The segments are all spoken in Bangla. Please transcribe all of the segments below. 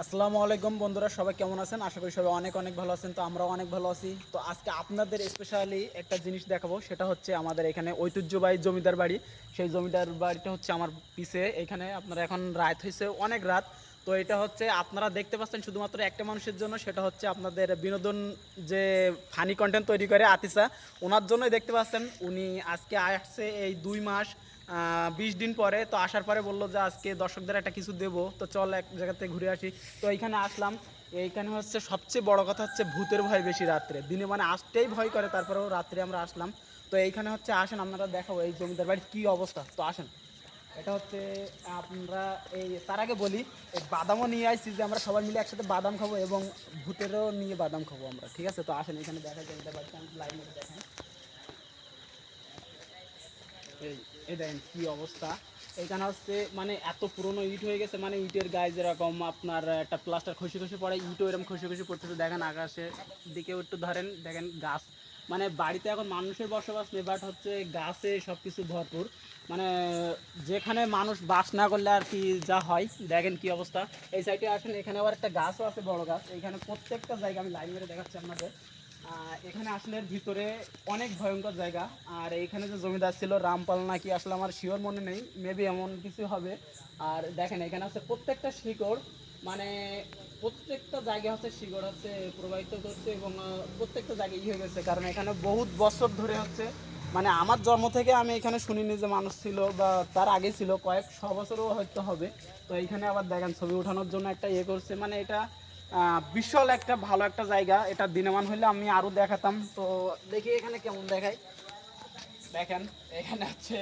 আসসালামু আলাইকুম বন্ধুরা, সবাই কেমন আছেন? আশা করি সবাই অনেক অনেক ভালো আছেন। তো আমরাও অনেক ভালো আছি। তো আজকে আপনাদের স্পেশালি একটা জিনিস দেখাবো, সেটা হচ্ছে আমাদের এখানে ঐতিহ্যবাহী জমিদার বাড়ি। সেই জমিদার বাড়িটা হচ্ছে আমার পিছে। এখানে আপনারা এখন রাত হয়েছে, অনেক রাত। তো এটা হচ্ছে আপনারা দেখতে পাচ্ছেন শুধুমাত্র একটা মানুষের জন্য, সেটা হচ্ছে আপনাদের বিনোদন যে ফানি কন্টেন্ট তৈরি করে আতিসা, ওনার জন্যই দেখতে পাচ্ছেন। উনি আজকে আসছে এই 2 মাস 20 দিন পরে। তো আসার পরে বললো যে আজকে দর্শকদের একটা কিছু দেবো, তো চল এক জায়গাতে ঘুরে আসি। তো এইখানে আসলাম। এইখানে হচ্ছে সবচেয়ে বড় কথা হচ্ছে ভূতের ভয় বেশি রাত্রে, দিনে মানে আসতেই ভয় করে, তারপরেও রাত্রে আমরা আসলাম। তো এইখানে হচ্ছে আসেন, আপনারা দেখাবো এই জমিদার বাড়ির কী অবস্থা। তো আসেন, এটা হচ্ছে আমরা এই তার আগে বলি, এই বাদামও নিয়ে আসছি যে আমরা সবাই মিলে একসাথে বাদাম খাবো এবং ভূতেরও নিয়ে বাদাম খাবো আমরা, ঠিক আছে? তো আসেন, এখানে দেখা জমিদার বাড়িতে লাইন দেখেন। এই এই দেখেন কি অবস্থা। এখানে হচ্ছে মানে এত পুরনো ইট হয়ে গেছে, মানে ইটের গায়ে যেরকম আপনার একটা প্লাস্টার খসে খসে পড়ে, ইটও এরকম খসে খসে পড়তেছে। দেখেন আকাশের দিকেও একটু ধরেন, দেখেন গাছ, মানে বাড়িতে এখন মানুষের বসবাস নেই, বাট হচ্ছে গাছে সব কিছু ভরপুর। মানে যেখানে মানুষ বাস না করলে আর কি যা হয়, দেখেন কি অবস্থা। এই সাইডে আসেন, এখানে আবার একটা গাছও আছে, বড় গাছ। এখানে প্রত্যেকটা জায়গা আমি লাইন মেরে দেখাচ্ছি আপনাদের। এখানে আসলে ভিতরে অনেক ভয়ঙ্কর জায়গা। আর এইখানে যে জমিদার ছিল রামপাল নাকি, আসলে আমার শিওর মনে নেই, মেবি এমন কিছু হবে। আর দেখেন এখানে হচ্ছে প্রত্যেকটা শিকড়, মানে প্রত্যেকটা জায়গা হচ্ছে শিকড় হচ্ছে প্রবাহিত করছে, এবং প্রত্যেকটা জায়গায় হয়ে গেছে, কারণ এখানে বহুত বছর ধরে হচ্ছে, মানে আমার জন্ম থেকে আমি এখানে শুনিনি যে মানুষ ছিল, বা তার আগে ছিল, কয়েক শ বছরও হয়তো হবে। তো এইখানে আবার দেখেন ছবি ওঠানোর জন্য একটা করছে, মানে এটা বিশাল একটা ভালো একটা জায়গা। এটা দিনমান হলে আমি আরও দেখাতাম। তো দেখি এখানে কেমন দেখায়, দেখেন। এখানে হচ্ছে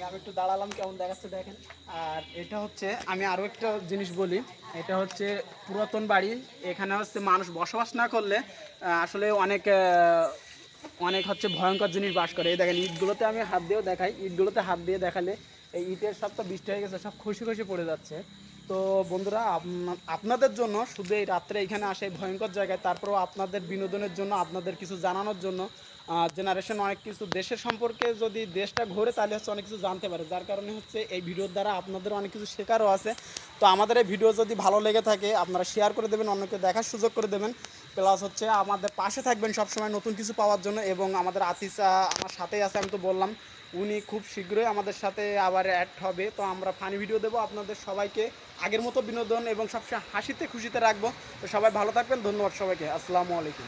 আমি একটু দাঁড়ালাম, কেমন দেখাচ্ছে দেখেন। আর এটা হচ্ছে আমি আরও একটা জিনিস বলি, এটা হচ্ছে পুরাতন বাড়ি। এখানে হচ্ছে মানুষ বসবাস না করলে আসলে অনেক অনেক হচ্ছে ভয়ঙ্কর জিনিস বাস করে। এই দেখেন ইটগুলোতে আমি হাত দিয়েও দেখাই, ইটগুলোতে হাত দিয়ে দেখালে এই ইটের সব তো বৃষ্টি হয়ে গেছে, সব খসে খসে পড়ে যাচ্ছে। তো বন্ধুরা, আপনাদের জন্য শুধু এই রাত্রে এখানে আসে ভয়ঙ্কর জায়গায়, তারপরেও আপনাদের বিনোদনের জন্য, আপনাদের কিছু জানানোর জন্য, জেনারেশন অনেক কিছু দেশের সম্পর্কে, যদি দেশটা ঘোরে তাহলে হচ্ছে অনেক কিছু জানতে পারে, যার কারণে হচ্ছে এই ভিডিওর দ্বারা আপনাদের অনেক কিছু শেখারও আছে। তো আমাদের এই ভিডিও যদি ভালো লেগে থাকে আপনারা শেয়ার করে দেবেন, অন্যকে দেখার সুযোগ করে দেবেন, প্লাস হচ্ছে আমাদের পাশে থাকবেন সবসময় নতুন কিছু পাওয়ার জন্য। এবং আমাদের আতিসা আমার সাথেই আছে, আমি তো বললাম, উনি খুব শীঘ্রই আমাদের সাথে আবার অ্যাড হবে। তো আমরা ফানি ভিডিও দেবো আপনাদের সবাইকে, আগের মতো বিনোদন এবং সবসময় হাসিতে খুশিতে রাখবো। তো সবাই ভালো থাকবেন, ধন্যবাদ সবাইকে, আসসালামু আলাইকুম।